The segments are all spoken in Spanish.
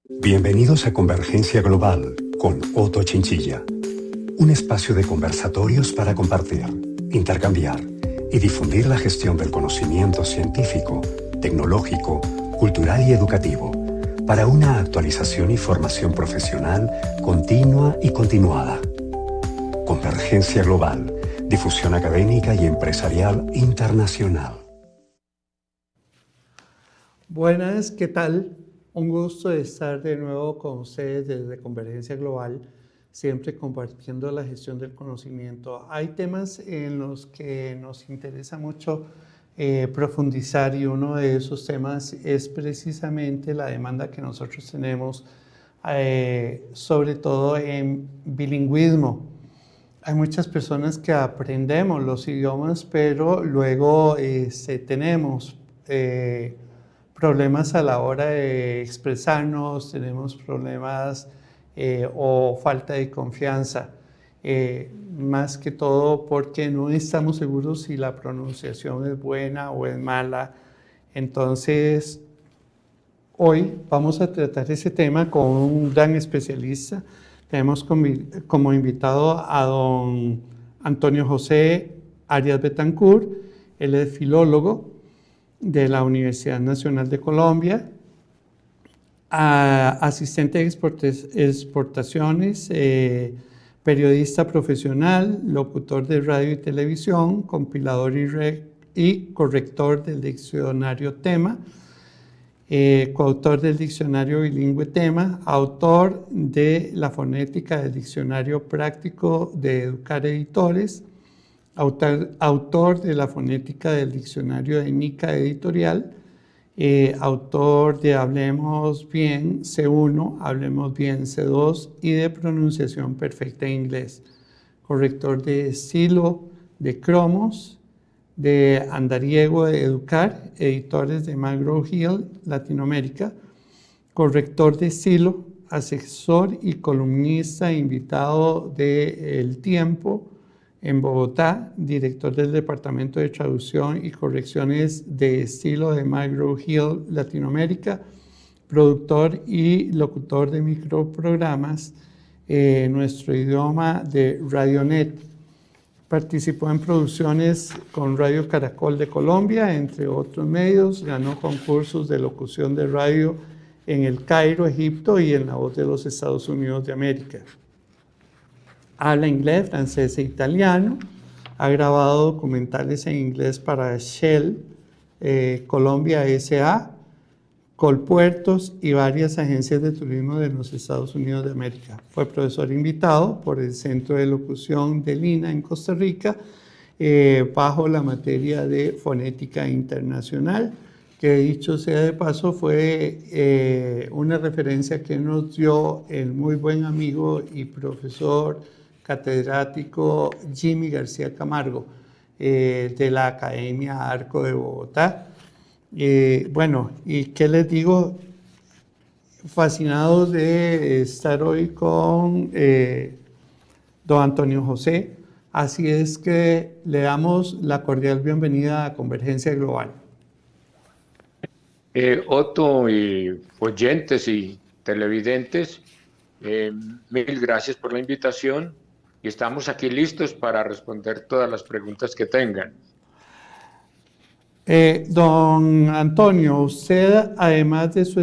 Bienvenidos a Convergencia Global con Otto Chinchilla, un espacio de conversatorios para compartir, intercambiar y difundir la gestión del conocimiento científico, tecnológico, cultural y educativo para una actualización y formación profesional continua y continuada. Convergencia Global, difusión académica y empresarial internacional. Buenas, ¿qué tal? Un gusto estar de nuevo con ustedes desde Convergencia Global, siempre compartiendo la gestión del conocimiento. Hay temas en los que nos interesa mucho profundizar y uno de esos temas es precisamente la demanda que nosotros tenemos, sobre todo en bilingüismo. Hay muchas personas que aprendemos los idiomas, pero luego tenemos problemas a la hora de expresarnos, tenemos problemas o falta de confianza, más que todo porque no estamos seguros si la pronunciación es buena o es mala. Entonces, hoy vamos a tratar ese tema con un gran especialista. Tenemos como invitado a don Antonio José Arias Betancourt. Él es filólogo de la Universidad Nacional de Colombia, asistente de exportaciones, periodista profesional, locutor de radio y televisión, compilador y corrector del diccionario Tema, coautor del diccionario bilingüe Tema, autor de la fonética del diccionario práctico de Educar Editores, autor de la fonética del diccionario de Nica Editorial, autor de Hablemos Bien C1, Hablemos Bien C2 y de Pronunciación Perfecta en Inglés, corrector de estilo de Cromos, de Andariego de Educar, editores de McGraw Hill Latinoamérica, corrector de estilo, asesor y columnista invitado de El Tiempo en Bogotá, director del Departamento de Traducción y Correcciones de Estilo de McGraw Hill Latinoamérica, productor y locutor de microprogramas en nuestro idioma de Radionet. Participó en producciones con Radio Caracol de Colombia, entre otros medios. Ganó concursos de locución de radio en El Cairo, Egipto, y en La Voz de los Estados Unidos de América. Habla inglés, francés e italiano. Ha grabado documentales en inglés para Shell, Colombia S.A., Colpuertos y varias agencias de turismo de los Estados Unidos de América. Fue profesor invitado por el Centro de Locución de Lina en Costa Rica, bajo la materia de fonética internacional, que dicho sea de paso fue una referencia que nos dio el muy buen amigo y profesor catedrático Jimmy García Camargo, de la Academia Arco de Bogotá. Bueno, y qué les digo, fascinados de estar hoy con don Antonio José. Así es que le damos la cordial bienvenida a Convergencia Global. Otto y oyentes y televidentes, mil gracias por la invitación y estamos aquí listos para responder todas las preguntas que tengan. Don Antonio, usted, además de su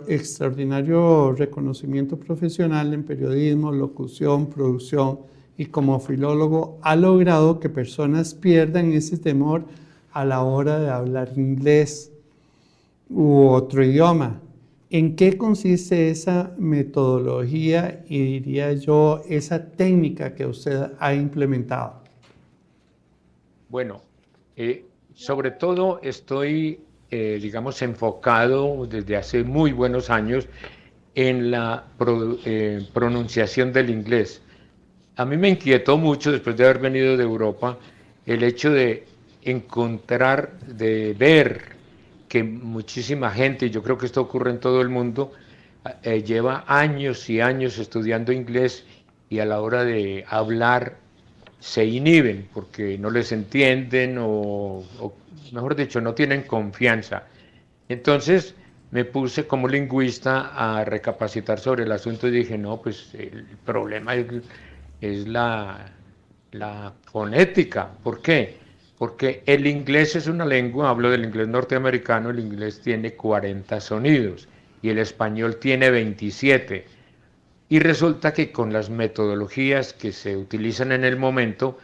extraordinario reconocimiento profesional en periodismo, locución, producción y como filólogo, ha logrado que personas pierdan ese temor a la hora de hablar inglés u otro idioma. ¿En qué consiste esa metodología y, diría yo, esa técnica que usted ha implementado? Bueno, sobre todo estoy, digamos, enfocado desde hace muy buenos años en la pronunciación del inglés. A mí me inquietó mucho, después de haber venido de Europa, el hecho de encontrar, de ver que muchísima gente, y yo creo que esto ocurre en todo el mundo, lleva años y años estudiando inglés y a la hora de hablar se inhiben porque no les entienden o mejor dicho, no tienen confianza. Entonces, me puse como lingüista a recapacitar sobre el asunto y dije, no, pues el problema es la fonética. ¿Por qué? Porque el inglés es una lengua, hablo del inglés norteamericano, el inglés tiene 40 sonidos y el español tiene 27. Y resulta que con las metodologías que se utilizan en el momento,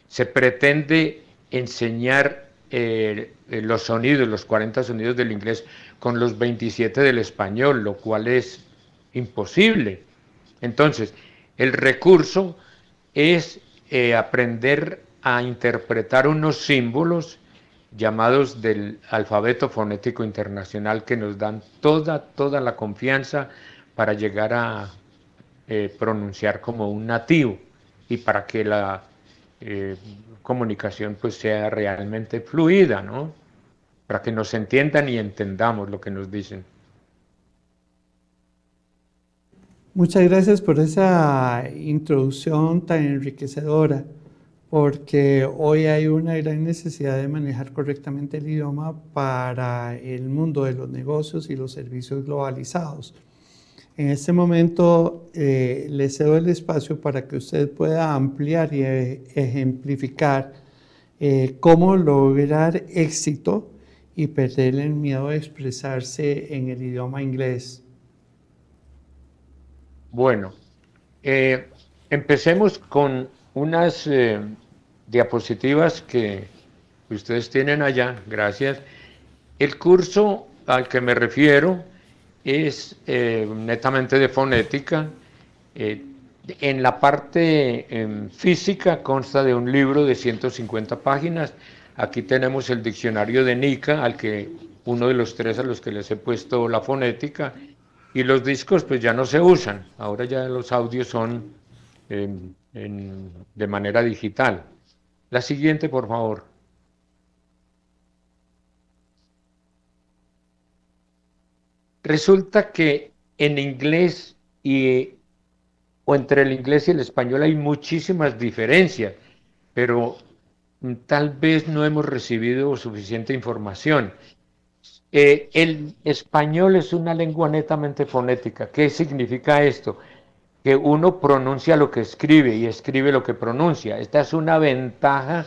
se pretende enseñar los sonidos, los 40 sonidos del inglés con los 27 del español, lo cual es imposible. Entonces, el recurso es aprender a interpretar unos símbolos llamados del alfabeto fonético internacional que nos dan toda la confianza para llegar a pronunciar como un nativo y para que la comunicación pues sea realmente fluida, ¿no? Para que nos entiendan y entendamos lo que nos dicen. Muchas gracias por esa introducción tan enriquecedora, porque hoy hay una gran necesidad de manejar correctamente el idioma para el mundo de los negocios y los servicios globalizados. En este momento le cedo el espacio para que usted pueda ampliar y ejemplificar cómo lograr éxito y perder el miedo a expresarse en el idioma inglés. Bueno, empecemos con unas diapositivas que ustedes tienen allá, gracias. El curso al que me refiero es netamente de fonética. En la parte física consta de un libro de 150 páginas. Aquí tenemos el diccionario de Nica, uno de los tres a los que les he puesto la fonética. Y los discos pues ya no se usan, ahora ya los audios son de manera digital. La siguiente, por favor. Resulta que en inglés o entre el inglés y el español hay muchísimas diferencias, pero tal vez no hemos recibido suficiente información. El español es una lengua netamente fonética. ¿Qué significa esto? Que uno pronuncia lo que escribe y escribe lo que pronuncia. Esta es una ventaja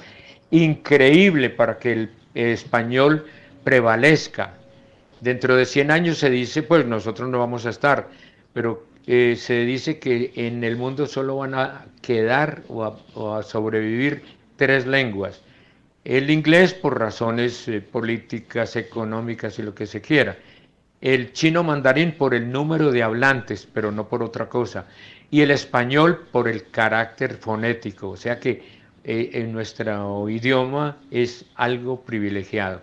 increíble para que el español prevalezca. Dentro de 100 años se dice, pues nosotros no vamos a estar, pero se dice que en el mundo solo van a quedar o a sobrevivir 3 lenguas. El inglés por razones políticas, económicas y lo que se quiera. El chino mandarín por el número de hablantes, pero no por otra cosa. Y el español por el carácter fonético, o sea que en nuestro idioma es algo privilegiado.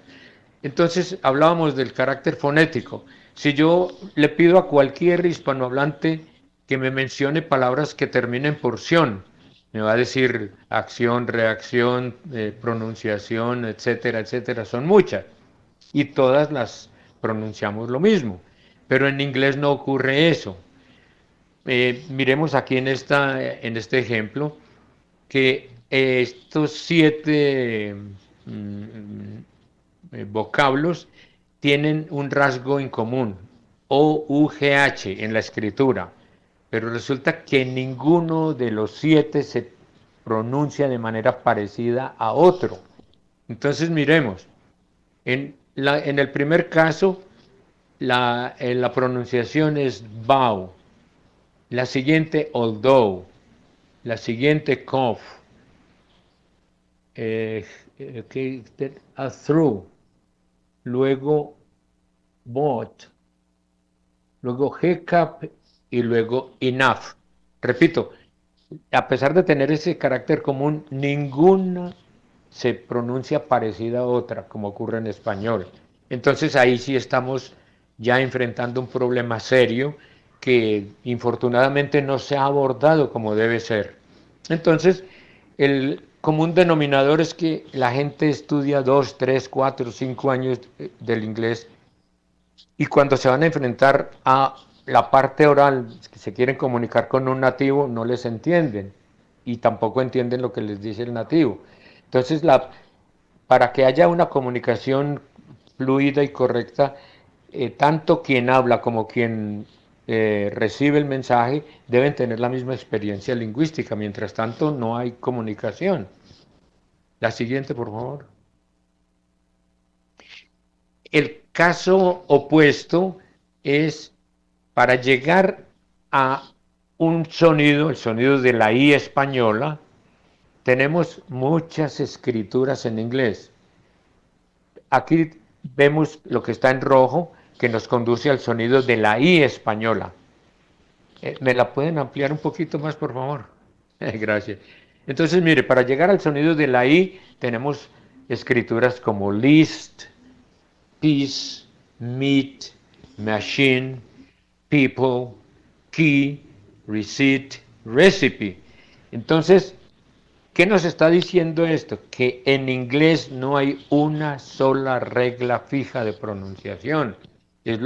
Entonces hablábamos del carácter fonético. Si yo le pido a cualquier hispanohablante que me mencione palabras que terminen por ción, me va a decir acción, reacción, pronunciación, etcétera, etcétera. Son muchas y todas las pronunciamos lo mismo. Pero en inglés no ocurre eso. Miremos aquí en este ejemplo que estos 7 vocablos tienen un rasgo en común, O-U-G-H en la escritura, pero resulta que ninguno de los 7 se pronuncia de manera parecida a otro. Entonces miremos, en el primer caso la pronunciación es bow, la siguiente although, la siguiente cough, through, luego bought, luego hiccup y luego enough. Repito, a pesar de tener ese carácter común, ninguna se pronuncia parecida a otra, como ocurre en español. Entonces ahí sí estamos ya enfrentando un problema serio que infortunadamente no se ha abordado como debe ser. Entonces, el común denominador es que la gente estudia 2, 3, 4, 5 años del inglés y cuando se van a enfrentar a la parte oral, que se quieren comunicar con un nativo, no les entienden y tampoco entienden lo que les dice el nativo. Entonces, para que haya una comunicación fluida y correcta, tanto quien habla como quien recibe el mensaje deben tener la misma experiencia lingüística. Mientras tanto, no hay comunicación. La siguiente, por favor. El caso opuesto es para llegar a un sonido, el sonido de la I española, tenemos muchas escrituras en inglés. Aquí vemos lo que está en rojo, que nos conduce al sonido de la I española. ¿Me la pueden ampliar un poquito más, por favor? Gracias. Entonces, mire, para llegar al sonido de la I, tenemos escrituras como list, piece, meet, machine, people, key, receipt, recipe. Entonces, ¿qué nos está diciendo esto? Que en inglés no hay una sola regla fija de pronunciación. Es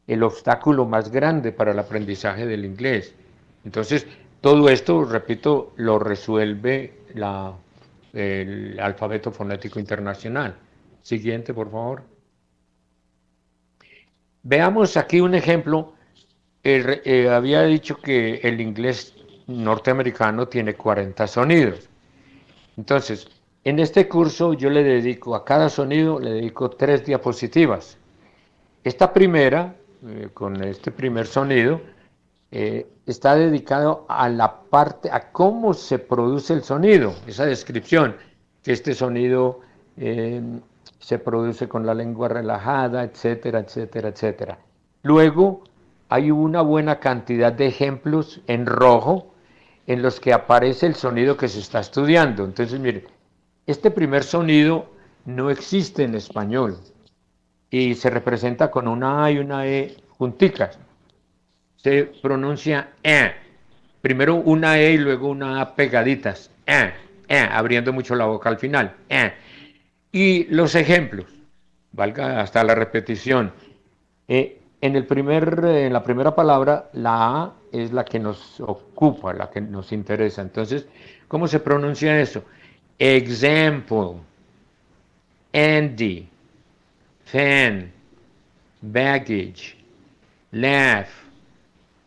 el obstáculo más grande para el aprendizaje del inglés. Entonces, todo esto, repito, lo resuelve el alfabeto fonético internacional. Siguiente, por favor. Veamos aquí un ejemplo. Había dicho que el inglés norteamericano tiene 40 sonidos. Entonces, en este curso yo le dedico a cada sonido, le dedico 3 diapositivas. Esta primera, con este primer sonido, está dedicado a la parte, a cómo se produce el sonido, esa descripción, que este sonido se produce con la lengua relajada, etcétera, etcétera, etcétera. Luego hay una buena cantidad de ejemplos en rojo en los que aparece el sonido que se está estudiando. Entonces, mire, este primer sonido no existe en español y se representa con una A y una E junticas. Se pronuncia primero una E y luego una A pegaditas, abriendo mucho la boca al final. Y los ejemplos, valga hasta la repetición. En la primera palabra, la A es la que nos ocupa, la que nos interesa. Entonces, ¿cómo se pronuncia eso? Example, Andy, fan, baggage, laugh,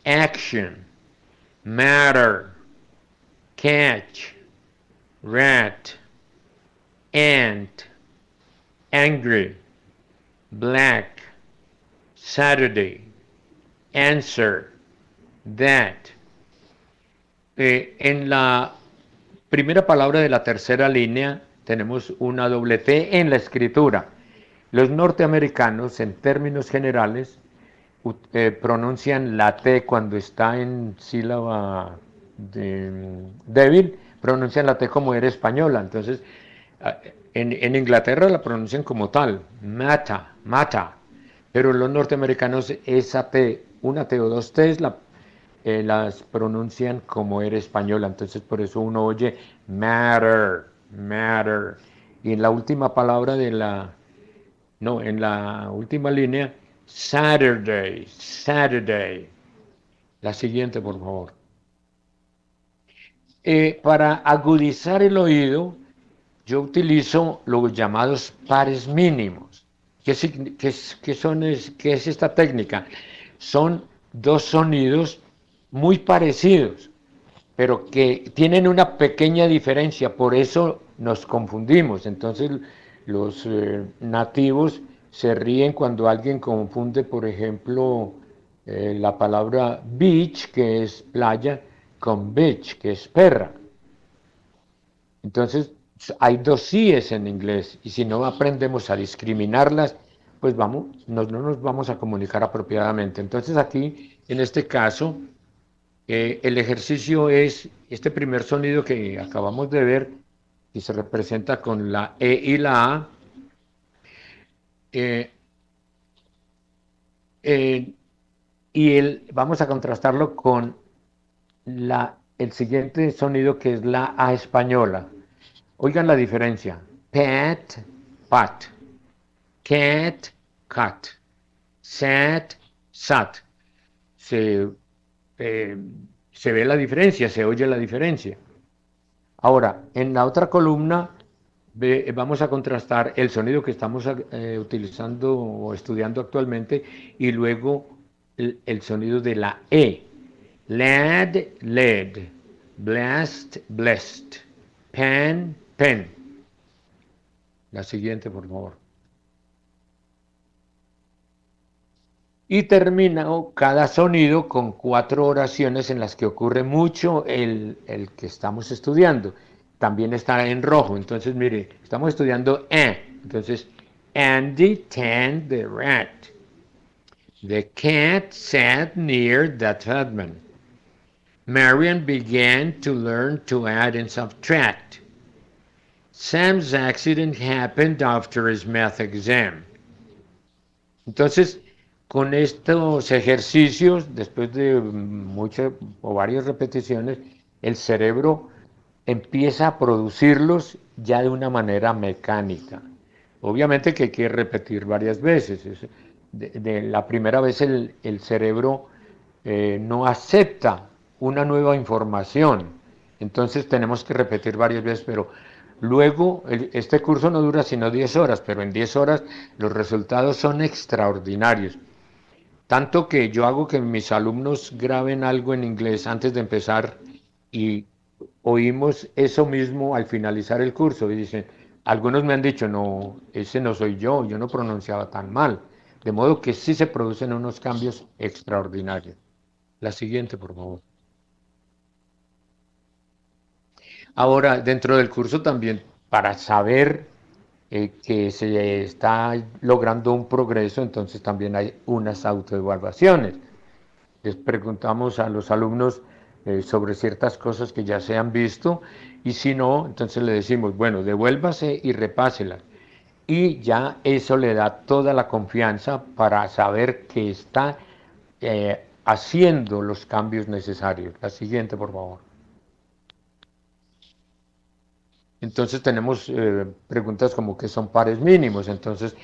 action, matter, catch, rat, ant, angry, black, Saturday, answer, that. En la primera palabra de la tercera línea tenemos una doble T en la escritura. Los norteamericanos, en términos generales, pronuncian la T cuando está en sílaba débil, pronuncian la T como era española. Entonces, en Inglaterra la pronuncian como tal, mata, mata. Pero los norteamericanos esa T, una T o dos T, las pronuncian como era española. Entonces, por eso uno oye matter, matter. Y en la última palabra en la última línea, Saturday, Saturday. La siguiente, por favor. Para agudizar el oído, yo utilizo los llamados pares mínimos. ¿Qué es esta técnica? Son dos sonidos muy parecidos, pero que tienen una pequeña diferencia, por eso nos confundimos. Entonces los nativos se ríen cuando alguien confunde, por ejemplo, la palabra beach, que es playa, con bitch, que es perra. Entonces hay dos síes en inglés y si no aprendemos a discriminarlas, pues no nos vamos a comunicar apropiadamente. Entonces aquí, en este caso, el ejercicio es este primer sonido que acabamos de ver y se representa con la E y la A. Vamos a contrastarlo con el siguiente sonido que es la A española. Oigan la diferencia. Pat, pat. Cat, cat. Sat, sat. Se ve la diferencia, se oye la diferencia. Ahora, en la otra columna Vamos a contrastar el sonido que estamos utilizando o estudiando actualmente y luego el sonido de la E. Lad, led. Blast, blessed. Pen, pen. La siguiente, por favor. Y termino cada sonido con 4 oraciones en las que ocurre mucho el que estamos estudiando. También está en rojo. Entonces, mire, estamos estudiando Entonces, Andy tanned the rat. The cat sat near the tubman. Marian began to learn to add and subtract. Sam's accident happened after his math exam. Entonces, con estos ejercicios, después de muchas o varias repeticiones, el cerebro empieza a producirlos ya de una manera mecánica. Obviamente que hay que repetir varias veces. De la primera vez el cerebro no acepta una nueva información. Entonces tenemos que repetir varias veces, pero luego este curso no dura sino 10 horas, pero en 10 horas los resultados son extraordinarios. Tanto que yo hago que mis alumnos graben algo en inglés antes de empezar y oímos eso mismo al finalizar el curso y dicen, algunos me han dicho, no, ese no soy yo no pronunciaba tan mal. De modo que sí se producen unos cambios extraordinarios. La siguiente, por favor. Ahora, dentro del curso también, para saber que se está logrando un progreso, entonces también hay unas autoevaluaciones. Les preguntamos a los alumnos sobre ciertas cosas que ya se han visto y si no, entonces le decimos, bueno, devuélvase y repáselas. Y ya eso le da toda la confianza para saber que está haciendo los cambios necesarios. La siguiente, por favor. Entonces tenemos preguntas como qué son pares mínimos. Entonces,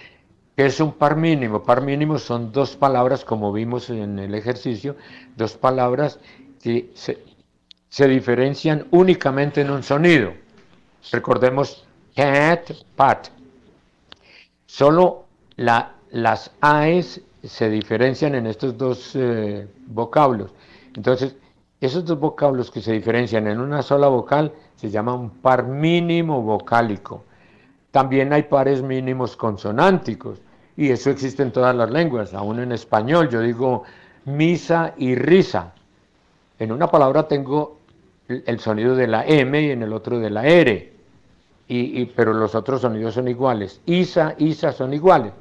¿qué es un par mínimo? Par mínimo son dos palabras, como vimos en el ejercicio, dos palabras que se diferencian únicamente en un sonido. Recordemos cat, pat. Solo las AES se diferencian en estos dos vocablos. Entonces, esos dos vocablos que se diferencian en una sola vocal se llama un par mínimo vocálico. También hay pares mínimos consonánticos y eso existe en todas las lenguas, aún en español. Yo digo misa y risa. En una palabra tengo el sonido de la M y en el otro de la R, pero los otros sonidos son iguales. Isa, isa son iguales.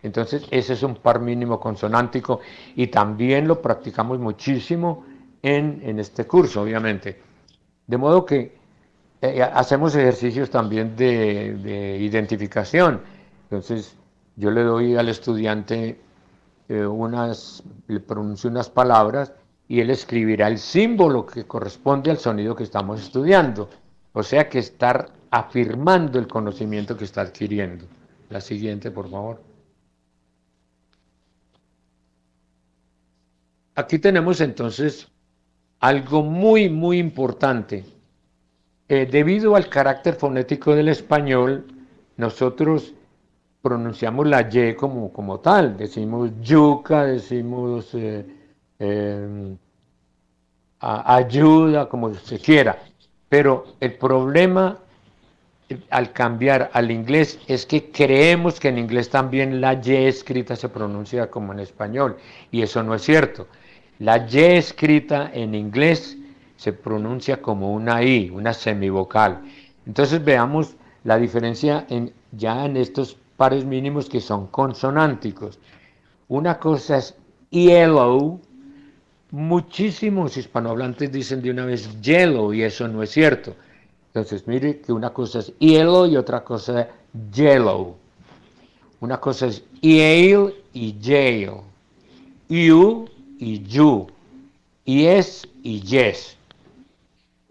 Entonces ese es un par mínimo consonántico y también lo practicamos muchísimo en este curso, obviamente. De modo que hacemos ejercicios también de identificación. Entonces, yo le doy al estudiante le pronuncio unas palabras y él escribirá el símbolo que corresponde al sonido que estamos estudiando. O sea que estar afirmando el conocimiento que está adquiriendo. La siguiente, por favor. Aquí tenemos entonces algo muy, muy importante. Debido al carácter fonético del español, nosotros pronunciamos la Y como tal, decimos yuca, decimos ayuda, como se quiera, pero el problema al cambiar al inglés es que creemos que en inglés también la Y escrita se pronuncia como en español, y eso no es cierto. La Y escrita en inglés se pronuncia como una I, una semivocal. Entonces veamos la diferencia ya en estos pares mínimos que son consonánticos. Una cosa es yellow. Muchísimos hispanohablantes dicen de una vez yellow y eso no es cierto. Entonces mire que una cosa es yellow y otra cosa es yellow. Una cosa es Yale y Yale. You y you. Yes y yes.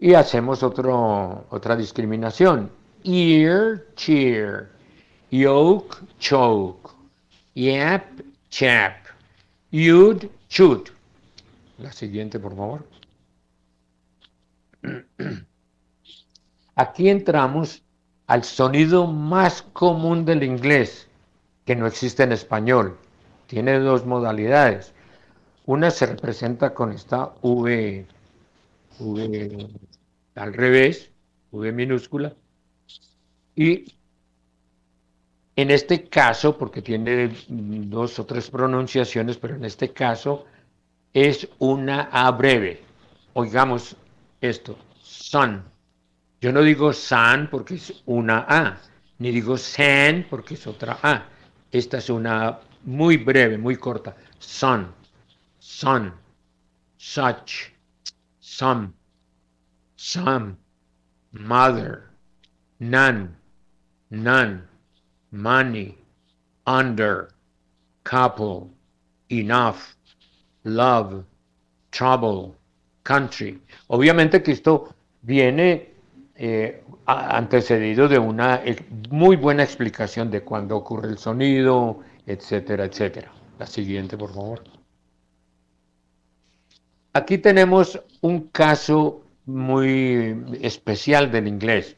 Y hacemos otra discriminación. Ear, cheer. Yoke, choke. Yap, chap. You'd, should. La siguiente, por favor. Aquí entramos al sonido más común del inglés, que no existe en español. Tiene dos modalidades. Una se representa con esta V al revés, V minúscula, y en este caso, porque tiene dos o tres pronunciaciones, pero en este caso es una A breve. Oigamos esto, sun. Yo no digo sun porque es una A, ni digo san porque es otra A. Esta es una A muy breve, muy corta. Sun, sun, such, some, mother, none, none, money, under, couple, enough, love, trouble, country. Obviamente que esto viene antecedido de una muy buena explicación de cuándo ocurre el sonido, etcétera, etcétera. La siguiente, por favor. Aquí tenemos un caso muy especial del inglés.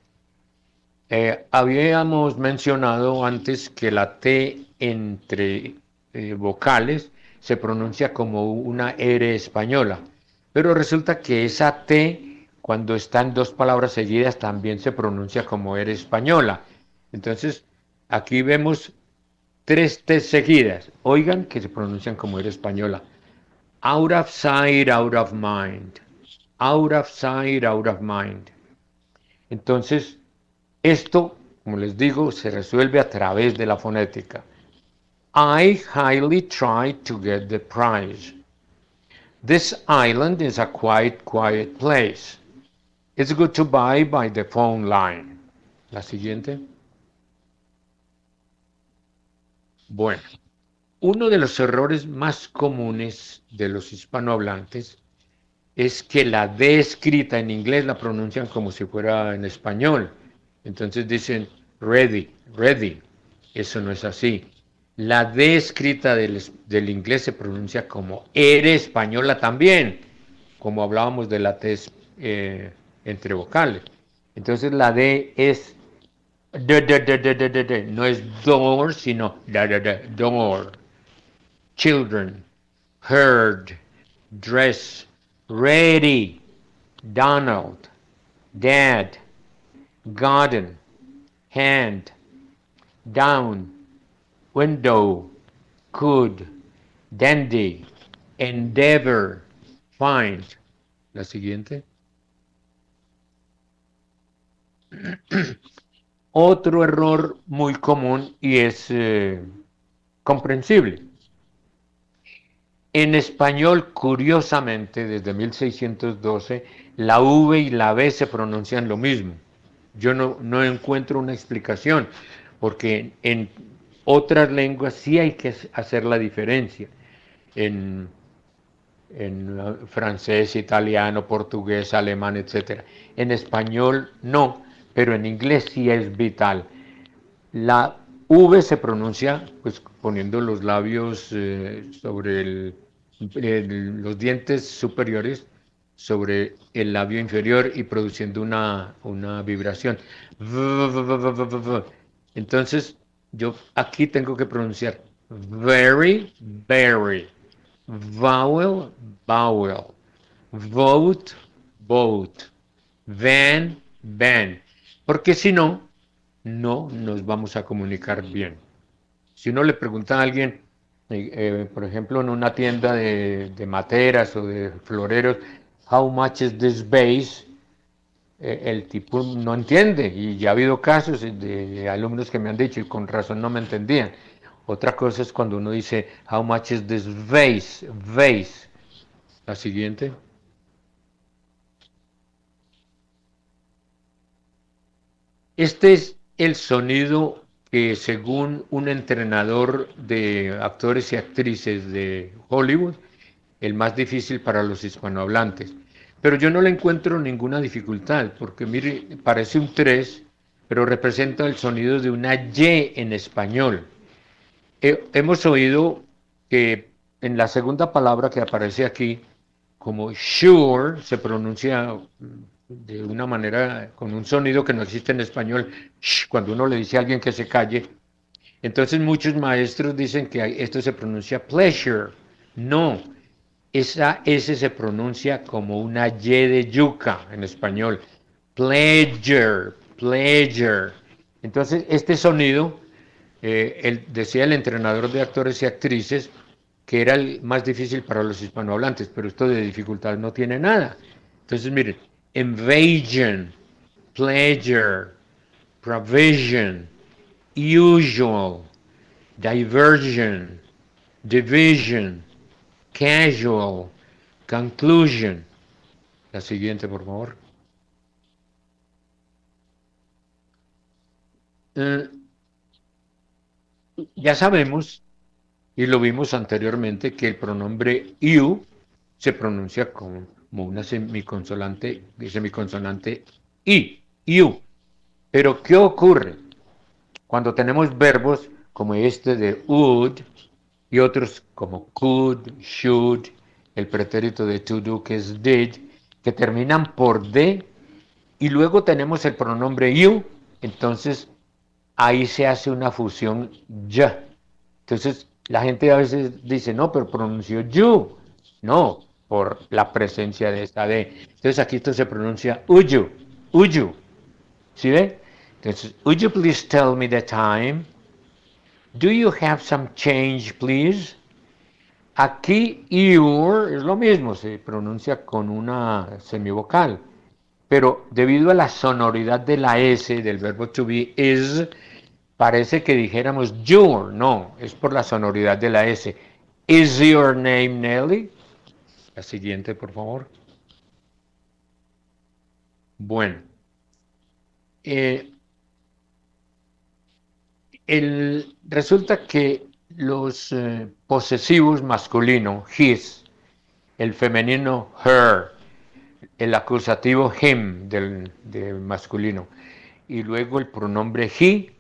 Habíamos mencionado antes que la T entre vocales se pronuncia como una R española, pero resulta que esa T, cuando está en dos palabras seguidas, también se pronuncia como R española. Entonces, aquí vemos tres T seguidas. Oigan que se pronuncian como R española. Out of sight, out of mind. Out of sight, out of mind. Entonces, esto, como les digo, se resuelve a través de la fonética. I highly tried to get the prize. This island is a quite quiet place. It's good to buy by the phone line. La siguiente. Bueno, uno de los errores más comunes de los hispanohablantes es que la D escrita en inglés la pronuncian como si fuera en español. Entonces dicen ready, ready. Eso no es así. La D escrita del inglés se pronuncia como R española también, como hablábamos de la T entre vocales. Entonces la D es no es door, sino door. Children, heard, dress, ready, Donald, dad, garden, hand, down, window, could, dandy, endeavor, find. La siguiente. Otro error muy común y es comprensible. En español, curiosamente, desde 1612, la V y la B se pronuncian lo mismo. Yo no encuentro una explicación, porque en otras lenguas sí hay que hacer la diferencia. En francés, italiano, portugués, alemán, etc. En español no, pero en inglés sí es vital. La V se pronuncia pues poniendo los labios sobre los dientes superiores sobre el labio inferior y produciendo una vibración. Entonces, yo aquí tengo que pronunciar very, very, vowel, vowel, vote, vote, van, van, porque si no, no nos vamos a comunicar bien. Si uno le pregunta a alguien, por ejemplo, en una tienda de materas o de floreros, how much is this vase? El tipo no entiende y ya ha habido casos de alumnos que me han dicho y con razón no me entendían. Otra cosa es cuando uno dice, how much is this vase? Vase. La siguiente. Este es el sonido que según un entrenador de actores y actrices de Hollywood, el más difícil para los hispanohablantes. Pero yo no le encuentro ninguna dificultad, porque mire, parece un 3, pero representa el sonido de una Y en español. Hemos oído que en la segunda palabra que aparece aquí, como sure, se pronuncia de una manera, con un sonido que no existe en español, sh, cuando uno le dice a alguien que se calle. Entonces muchos maestros dicen que esto se pronuncia pleasure. No, esa S se pronuncia como una Y de yuca en español. Pleasure, pleasure. Entonces este sonido, decía el entrenador de actores y actrices, que era el más difícil para los hispanohablantes, pero esto de dificultad no tiene nada. Entonces, miren, invasion, pleasure, provision, usual, diversion, division, casual, conclusion. La siguiente, por favor. Eh, ya sabemos, y lo vimos anteriormente, que el pronombre you se pronuncia como una semiconsonante I, you. Pero, ¿qué ocurre cuando tenemos verbos como este de would y otros como could, should, el pretérito de to do que es did, que terminan por de, y luego tenemos el pronombre you? Entonces ahí se hace una fusión ya. Entonces la gente a veces dice, no, pero pronunció you. No, por la presencia de esta D. Entonces aquí esto se pronuncia uyu, uyu. ¿Sí ve? Entonces, would you please tell me the time? Do you have some change, please? Aquí your es lo mismo, se pronuncia con una semivocal, pero debido a la sonoridad de la S del verbo to be is, parece que dijéramos your, no, es por la sonoridad de la S. Is your name Nelly? La siguiente, por favor. Bueno, eh, resulta que los posesivos masculino, his, el femenino her, el acusativo him del masculino, y luego el pronombre he,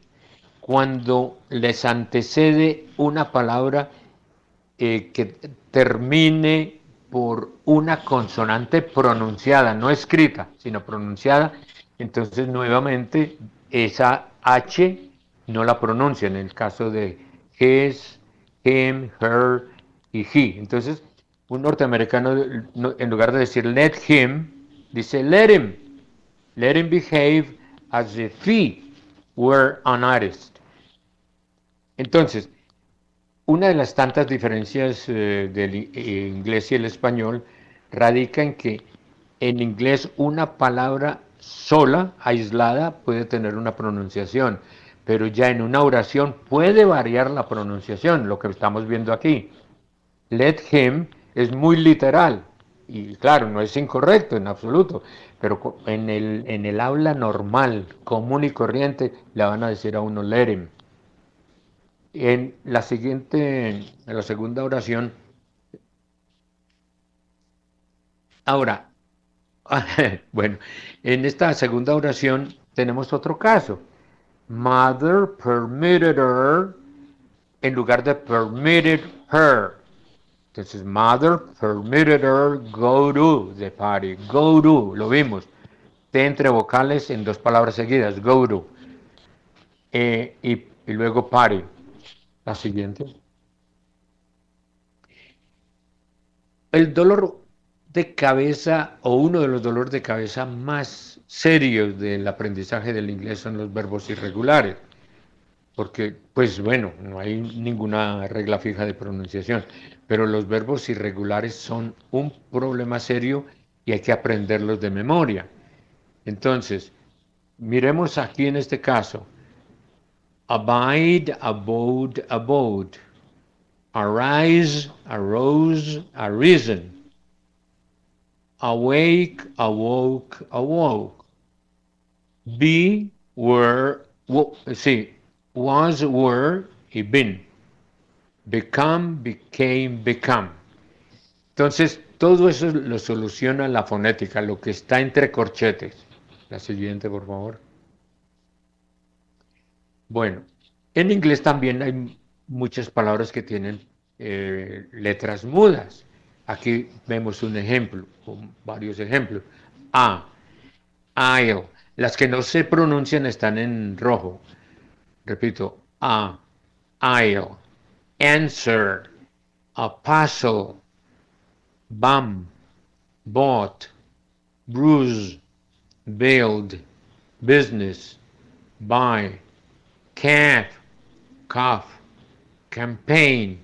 cuando les antecede una palabra que termine por una consonante pronunciada, no escrita, sino pronunciada, entonces nuevamente esa H no la pronuncia en el caso de his, him, her y he. Entonces, un norteamericano, en lugar de decir let him, dice let him behave as if he were an artist. Entonces, una de las tantas diferencias del inglés y el español radica en que en inglés una palabra sola, aislada, puede tener una pronunciación, pero ya en una oración puede variar la pronunciación, lo que estamos viendo aquí. Let him es muy literal, y claro, no es incorrecto en absoluto, pero en el habla normal, común y corriente, le van a decir a uno let him. En la siguiente, en la segunda oración, ahora, bueno, en esta segunda oración tenemos otro caso. Mother permitted her en lugar de permitted her. Entonces, mother permitted her go to the party. Go to, lo vimos. T entre vocales en dos palabras seguidas, go to. Y luego party. La siguiente. El dolor de cabeza o uno de los dolores de cabeza más serios del aprendizaje del inglés son los verbos irregulares, porque pues bueno, no hay ninguna regla fija de pronunciación, pero los verbos irregulares son un problema serio y hay que aprenderlos de memoria. Entonces, miremos aquí en este caso, abide, abode, abode, arise, arose, arisen. Awake, awoke, awoke. Be, were, sí, was, were y been. Become, became, become. Entonces, todo eso lo soluciona la fonética, lo que está entre corchetes. La siguiente, por favor. Bueno, en inglés también hay muchas palabras que tienen letras mudas. Aquí vemos un ejemplo, varios ejemplos. A, aisle. Las que no se pronuncian están en rojo. Repito, aisle, answer, apostle, bum, bought, bruise, build, business, buy, calf, cough, campaign,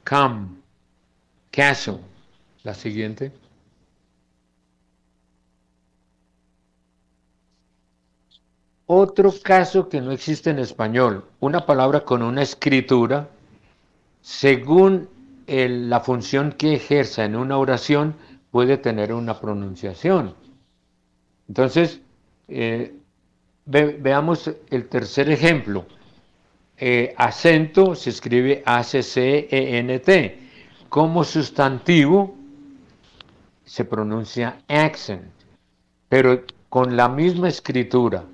come, castle. La siguiente. Otro caso que no existe en español, una palabra con una escritura, según la función que ejerza en una oración, puede tener una pronunciación. Entonces, veamos el tercer ejemplo. Acento se escribe A-C-C-E-N-T. Como sustantivo se pronuncia accent, pero con la misma escritura.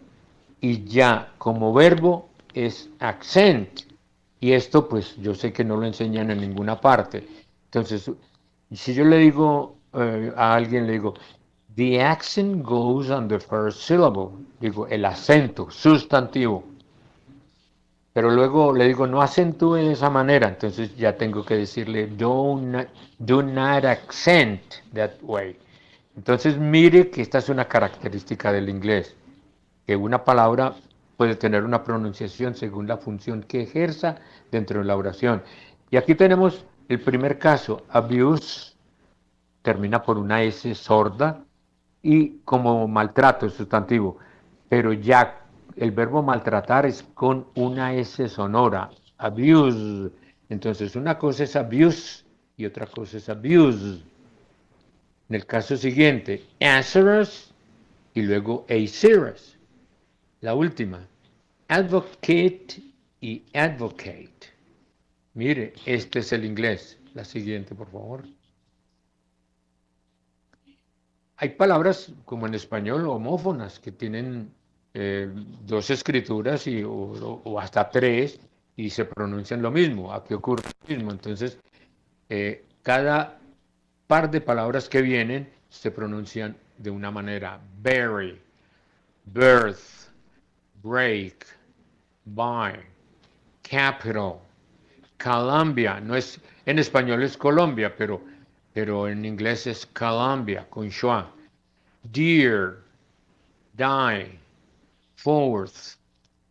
Y ya como verbo es accent. Y esto pues yo sé que no lo enseñan en ninguna parte. Entonces, si yo le digo a alguien, le digo, the accent goes on the first syllable. Digo, el acento, sustantivo. Pero luego le digo, no acentúe de esa manera. Entonces ya tengo que decirle, do not accent that way. Entonces mire que esta es una característica del inglés, que una palabra puede tener una pronunciación según la función que ejerza dentro de la oración. Y aquí tenemos el primer caso, abuse, termina por una S sorda y como maltrato es sustantivo, pero ya el verbo maltratar es con una S sonora, abuse. Entonces una cosa es abuse y otra cosa es abuse. En el caso siguiente, Acerus y luego Acerus. La última, advocate y advocate. Mire, este es el inglés. La siguiente, por favor. Hay palabras, como en español, homófonas, que tienen dos escrituras o hasta tres y se pronuncian lo mismo. Aquí ocurre lo mismo. Entonces, cada par de palabras que vienen se pronuncian de una manera. Bury, birth, break, buy, capital, Colombia. No es, en español es Colombia, pero en inglés es Colombia, con schwa. Dear, die, forth.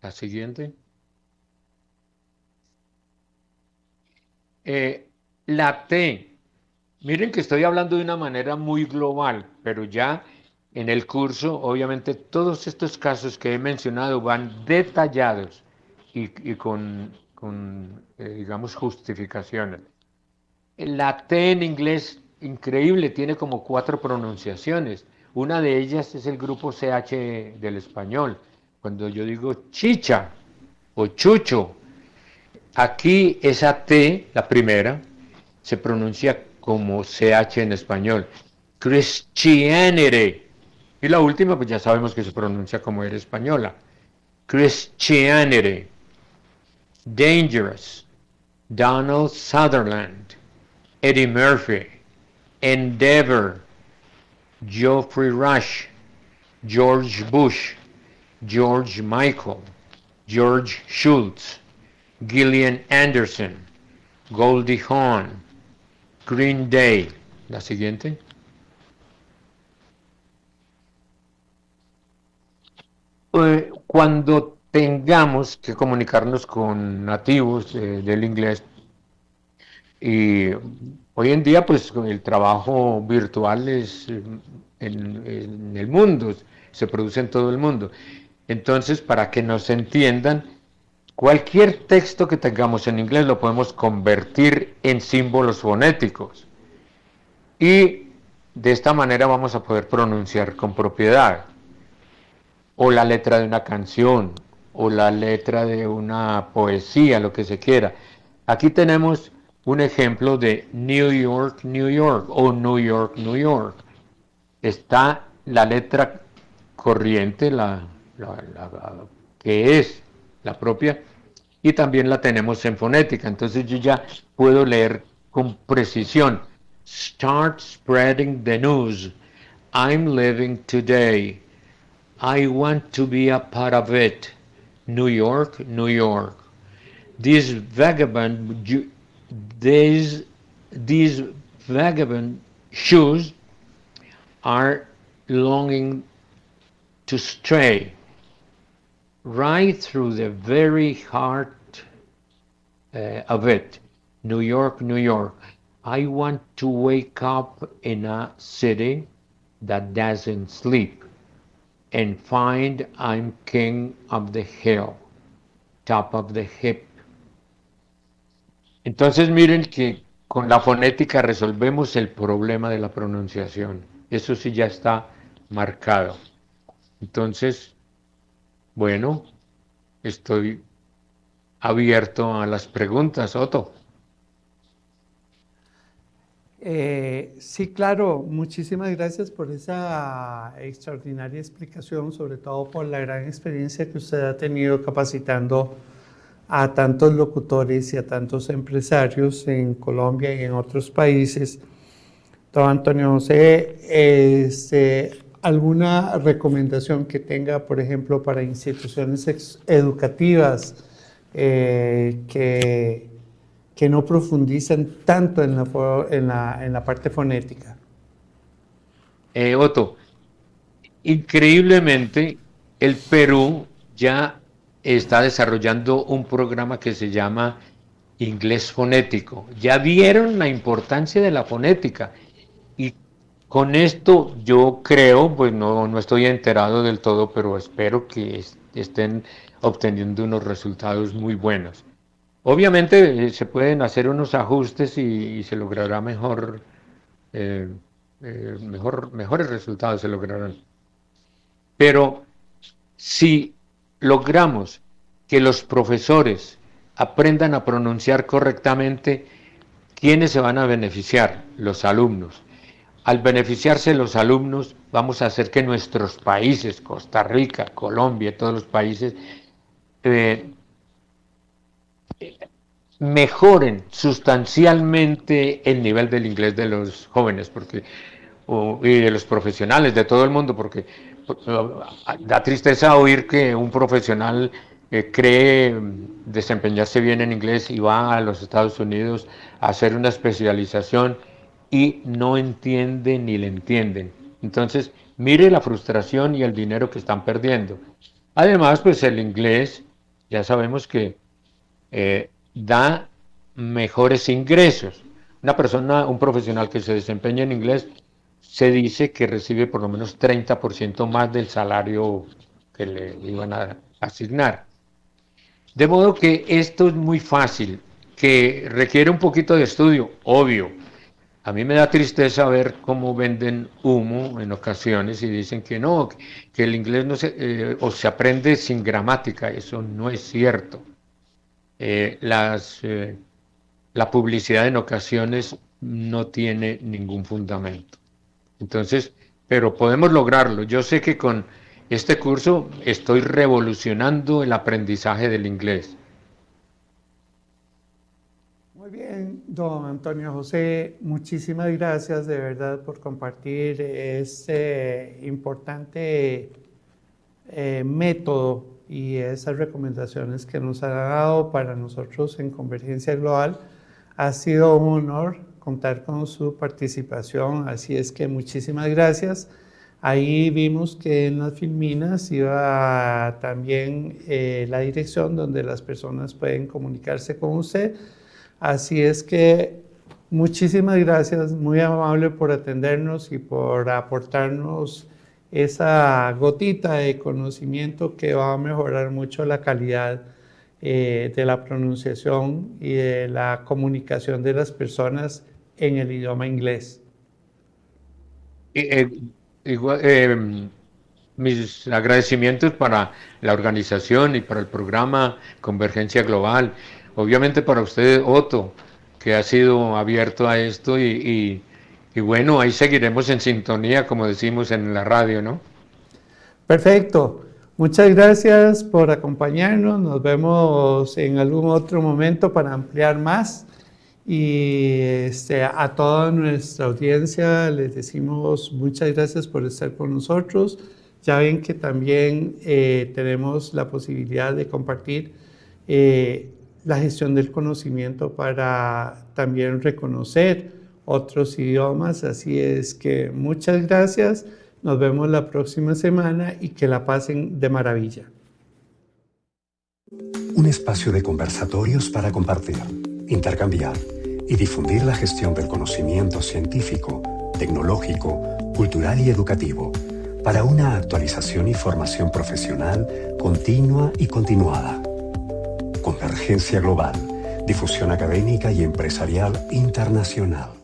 La siguiente. La T. Miren que estoy hablando de una manera muy global, pero ya en el curso, obviamente, todos estos casos que he mencionado van detallados y con digamos, justificaciones. La T en inglés, increíble, tiene como 4 pronunciaciones. Una de ellas es el grupo CH del español. Cuando yo digo chicha o chucho, aquí esa T, la primera, se pronuncia como CH en español. Christianity. Y la última, pues ya sabemos que se pronuncia como era española. Christianity. Dangerous. Donald Sutherland. Eddie Murphy. Endeavor. Geoffrey Rush. George Bush. George Michael. George Schultz. Gillian Anderson. Goldie Hawn. Green Day. La siguiente. Cuando tengamos que comunicarnos con nativos del inglés, y hoy en día pues el trabajo virtual es en el mundo, se produce en todo el mundo. Entonces, para que nos entiendan, cualquier texto que tengamos en inglés lo podemos convertir en símbolos fonéticos. Y de esta manera vamos a poder pronunciar con propiedad. O la letra de una canción, o la letra de una poesía, lo que se quiera. Aquí tenemos un ejemplo de New York, New York, o New York, New York. Está la letra corriente, que es la propia, y también la tenemos en fonética. Entonces yo ya puedo leer con precisión. Start spreading the news. I'm living today. I want to be a part of it. New York, New York. These vagabond, these vagabond shoes are longing to stray right through the very heart of it. New York, New York. I want to wake up in a city that doesn't sleep and find I'm king of the hill, top of the hip. Entonces miren que con la fonética resolvemos el problema de la pronunciación. Eso sí ya está marcado. Entonces, bueno, estoy abierto a las preguntas, Otto. Sí, claro, muchísimas gracias por esa extraordinaria explicación, sobre todo por la gran experiencia que usted ha tenido capacitando a tantos locutores y a tantos empresarios en Colombia y en otros países. Don Antonio José, ¿alguna recomendación que tenga, por ejemplo, para instituciones educativas que no profundizan tanto en la parte fonética? Otto, increíblemente, el Perú ya está desarrollando un programa que se llama Inglés Fonético. Ya vieron la importancia de la fonética. Y con esto yo creo, pues no estoy enterado del todo, pero espero que estén obteniendo unos resultados muy buenos. Obviamente se pueden hacer unos ajustes y se logrará mejores resultados se lograrán. Pero si logramos que los profesores aprendan a pronunciar correctamente, ¿quiénes se van a beneficiar? Los alumnos. Al beneficiarse los alumnos, vamos a hacer que nuestros países, Costa Rica, Colombia, todos los países, mejoren sustancialmente el nivel del inglés de los jóvenes y de los profesionales, de todo el mundo, porque da tristeza oír que un profesional cree desempeñarse bien en inglés y va a los Estados Unidos a hacer una especialización y no entiende ni le entienden. Entonces, mire la frustración y el dinero que están perdiendo. Además, pues el inglés, ya sabemos que da mejores ingresos. Una persona, un profesional que se desempeña en inglés, se dice que recibe por lo menos 30% más del salario que le iban a asignar. De modo que esto es muy fácil, que requiere un poquito de estudio, obvio. A mí me da tristeza ver cómo venden humo en ocasiones y dicen que no, que el inglés no o se aprende sin gramática. Eso no es cierto. La publicidad en ocasiones no tiene ningún fundamento. Entonces, pero podemos lograrlo. Yo sé que con este curso estoy revolucionando el aprendizaje del inglés. Muy bien, don Antonio José, muchísimas gracias de verdad por compartir este importante método y esas recomendaciones que nos ha dado para nosotros en Convergencia Global. Ha sido un honor contar con su participación, así es que muchísimas gracias. Ahí vimos que en las filminas iba también la dirección donde las personas pueden comunicarse con usted. Así es que muchísimas gracias, muy amable por atendernos y por aportarnos esa gotita de conocimiento que va a mejorar mucho la calidad de la pronunciación y de la comunicación de las personas en el idioma inglés. Mis agradecimientos para la organización y para el programa Convergencia Global. Obviamente para usted, Otto, que ha sido abierto a esto y bueno, ahí seguiremos en sintonía, como decimos en la radio, ¿no? Perfecto. Muchas gracias por acompañarnos. Nos vemos en algún otro momento para ampliar más. Y a toda nuestra audiencia les decimos muchas gracias por estar con nosotros. Ya ven que también tenemos la posibilidad de compartir la gestión del conocimiento para también reconocer otros idiomas. Así es que muchas gracias. Nos vemos la próxima semana y que la pasen de maravilla. Un espacio de conversatorios para compartir, intercambiar y difundir la gestión del conocimiento científico, tecnológico, cultural y educativo para una actualización y formación profesional continua y continuada. Convergencia global, difusión académica y empresarial internacional.